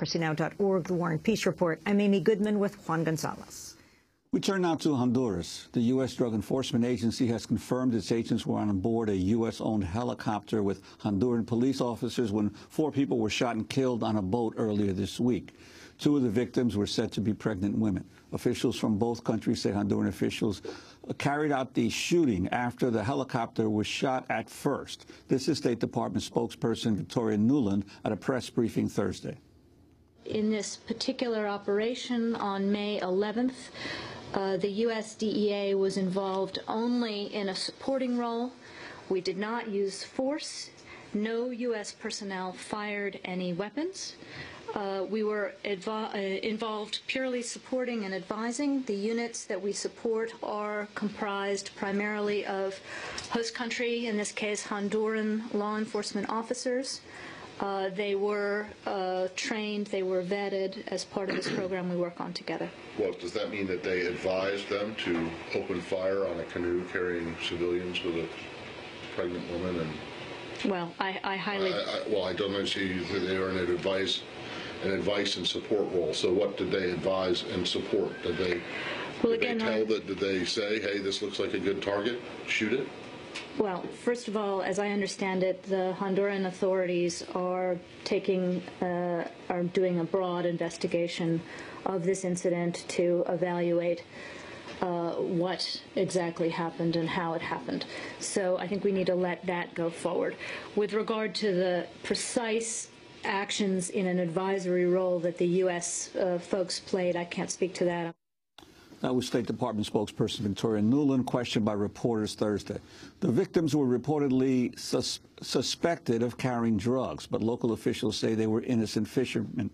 democracynow.org, The War and Peace Report. I'm Amy Goodman with Juan Gonzalez. We turn now to Honduras. The U.S. Drug Enforcement Agency has confirmed its agents were on board a U.S.-owned helicopter with Honduran police officers when 4 people were shot and killed on a boat earlier this week. 2 of the victims were said to be pregnant women. Officials from both countries say Honduran officials carried out the shooting after the helicopter was shot at first. This is State Department spokesperson Victoria Nuland at a press briefing Thursday. In this particular operation on May 11th, the U.S. DEA was involved only in a supporting role. We did not use force. No U.S. personnel fired any weapons. We were involved purely supporting and advising. The units that we support are comprised primarily of host country, in this case Honduran law enforcement officers. They were trained, they were vetted as part of this program we work on together. Well, does that mean that they advised them to open fire on a canoe carrying civilians with a pregnant woman? And well, I highly... well, I don't know, see that they are in an advice and support role. So what did they advise and support? Did they, well, did they say, hey, this looks like a good target, shoot it? Well, first of all, as I understand it, the Honduran authorities are doing a broad investigation of this incident to evaluate what exactly happened and how it happened. So I think we need to let that go forward. With regard to the precise actions in an advisory role that the U.S. folks played, I can't speak to that. That was State Department spokesperson Victoria Nuland, questioned by reporters Thursday. The victims were reportedly suspected of carrying drugs, but local officials say they were innocent fishermen.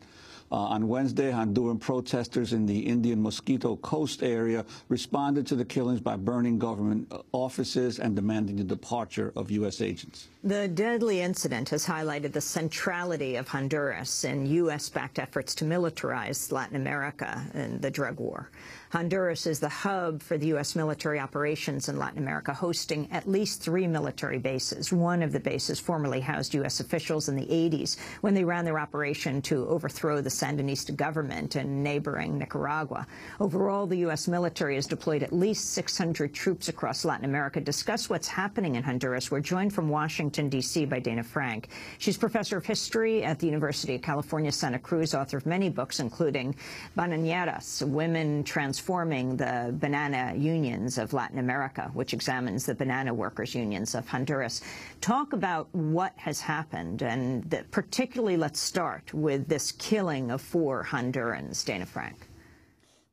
On Wednesday, Honduran protesters in the Indian Mosquito Coast area responded to the killings by burning government offices and demanding the departure of U.S. agents. The deadly incident has highlighted the centrality of Honduras in U.S.-backed efforts to militarize Latin America in the drug war. Honduras is the hub for the U.S. military operations in Latin America, hosting at least 3 military bases. One of the bases formerly housed U.S. officials in the 80s when they ran their operation to overthrow the Sandinista government in neighboring Nicaragua. Overall, the U.S. military has deployed at least 600 troops across Latin America. To discuss what's happening in Honduras, we're joined from Washington, D.C. by Dana Frank. She's professor of history at the University of California, Santa Cruz, author of many books, including Bananeras, Women Transforming the Banana Unions of Latin America, which examines the banana workers' unions of Honduras. Talk about what has happened, and particularly let's start with this killing of 4 Hondurans. Dana Frank.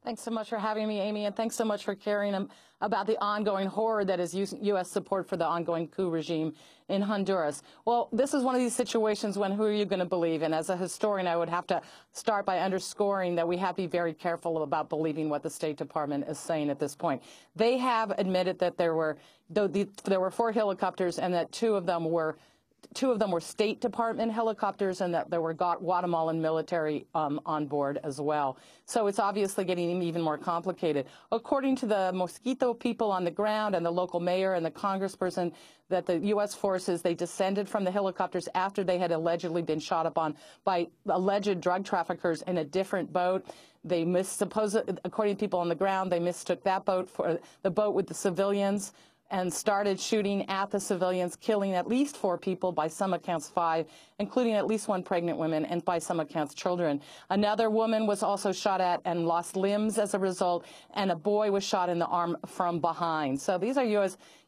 Thanks so much for having me, Amy, and thanks so much for caring about the ongoing horror that is U.S. support for the ongoing coup regime in Honduras. Well, this is one of these situations when who are you going to believe? And as a historian, I would have to start by underscoring that we have to be very careful about believing what the State Department is saying at this point. They have admitted that there were 4 helicopters and that 2 of them were State Department helicopters, and that there were Guatemalan military on board as well. So it's obviously getting even more complicated. According to the Mosquito people on the ground and the local mayor and the congressperson, that the U.S. forces, they descended from the helicopters after they had allegedly been shot upon by alleged drug traffickers in a different boat. They according to people on the ground, they mistook that boat for the boat with the civilians and started shooting at the civilians, killing at least 4 people, by some accounts 5, including at least 1 pregnant woman, and by some accounts children. Another woman was also shot at and lost limbs as a result, and a boy was shot in the arm from behind. So these are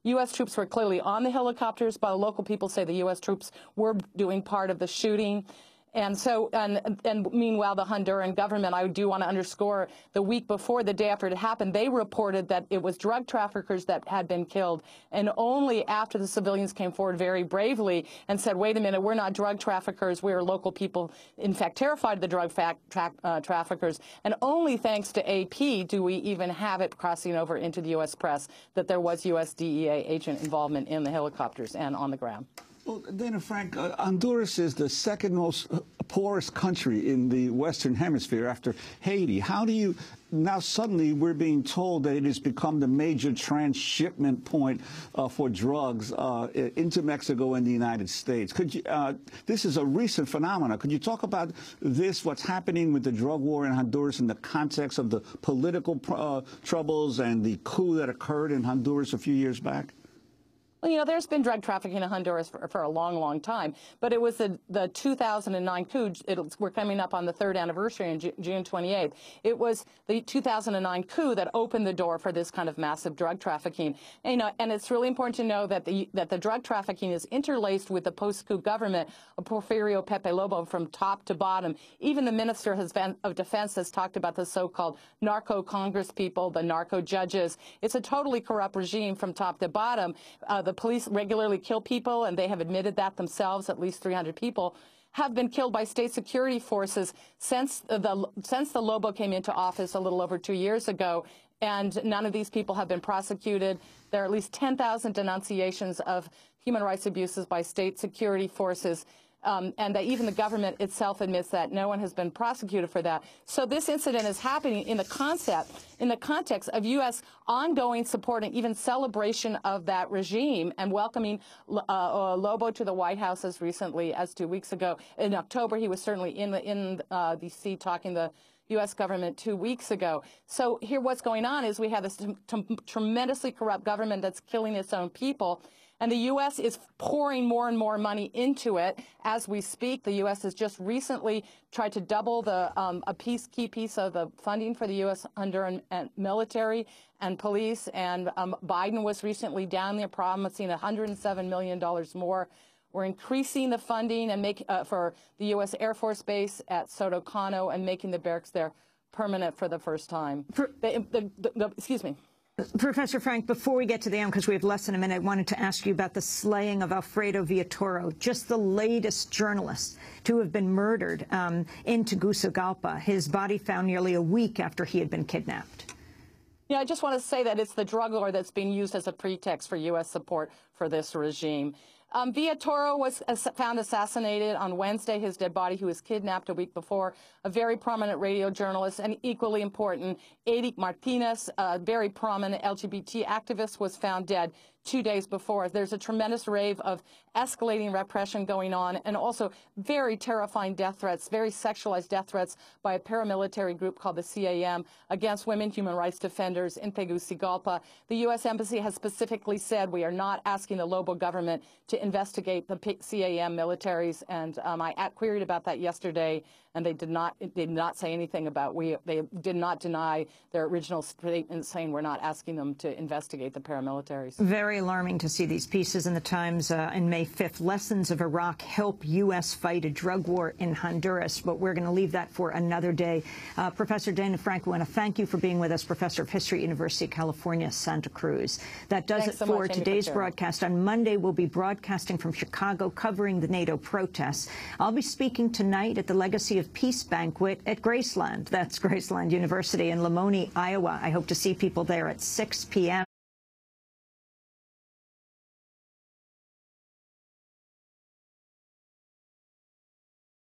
U.S. troops were clearly on the helicopters, but local people say the U.S. troops were doing part of the shooting. And so, and meanwhile, the Honduran government, I do want to underscore, the week before, the day after it happened, they reported that it was drug traffickers that had been killed. And only after the civilians came forward very bravely and said, wait a minute, we're not drug traffickers, we're local people, in fact, terrified of the drug traffickers. And only thanks to AP do we even have it crossing over into the U.S. press that there was U.S. DEA agent involvement in the helicopters and on the ground. Well, Dana Frank, Honduras is the second most poorest country in the Western Hemisphere after Haiti. How do you, now suddenly we're being told that it has become the major transshipment point for drugs into Mexico and the United States. Could you, this is a recent phenomenon. Could you talk about this, what's happening with the drug war in Honduras in the context of the political troubles and the coup that occurred in Honduras a few years back? Well, you know, there's been drug trafficking in Honduras for a long, long time, but it was the 2009 coup. We're coming up on the third anniversary on June 28th. It was the 2009 coup that opened the door for this kind of massive drug trafficking. And, you know, and it's really important to know that the drug trafficking is interlaced with the post-coup government of Porfirio Pepe Lobo from top to bottom. Even the Minister of Defense has talked about the so-called narco Congress people, the narco judges. It's a totally corrupt regime from top to bottom. The police regularly kill people, and they have admitted that themselves. At least 300 people have been killed by state security forces since the Lobo came into office a little over 2 years ago, and none of these people have been prosecuted. There are at least 10,000 denunciations of human rights abuses by state security forces. And that even the government itself admits that no one has been prosecuted for that. So this incident is happening in the context of U.S. ongoing support and even celebration of that regime, and welcoming Lobo to the White House as recently as 2 weeks ago. In October, he was certainly in D.C. talking to the U.S. government 2 weeks ago. So here what's going on is we have this tremendously corrupt government that's killing its own people. And the U.S. is pouring more and more money into it as we speak. The U.S. has just recently tried to double the key piece of the funding for the U.S. Honduran military and police. And Biden was recently down there promising $107 million more. We're increasing the funding and for the U.S. Air Force Base at Soto Cano and making the barracks there permanent for the first time. Excuse me. Professor Frank, before we get to the end, because we have less than a minute, I wanted to ask you about the slaying of Alfredo Villatoro, just the latest journalist to have been murdered in Tegucigalpa, his body found nearly a week after he had been kidnapped. Yeah, I just want to say that it's the drug war that's being used as a pretext for U.S. support for this regime. Villatoro was found assassinated on Wednesday. His dead body, he was kidnapped a week before. A very prominent radio journalist, and equally important, Eric Martinez, a very prominent LGBT activist, was found dead 2 days before. There's a tremendous wave of escalating repression going on, and also very terrifying death threats, very sexualized death threats by a paramilitary group called the CAM against women human rights defenders in Tegucigalpa. The U.S. Embassy has specifically said we are not asking the Lobo government to investigate the CAM militaries, and I queried about that yesterday, and they did not say anything about they did not deny their original statement saying we're not asking them to investigate the paramilitaries. Very alarming to see these pieces in the Times on May 5th. Lessons of Iraq help U.S. fight a drug war in Honduras, but we're going to leave that for another day. Professor Dana Frank, I want to thank you for being with us, Professor of History, University of California, Santa Cruz. That does it for today's broadcast. On Monday, we'll be broadcasting from Chicago, covering the NATO protests. I'll be speaking tonight at the Legacy of Peace banquet at Graceland. That's Graceland University in Lamoni, Iowa. I hope to see people there at 6 p.m.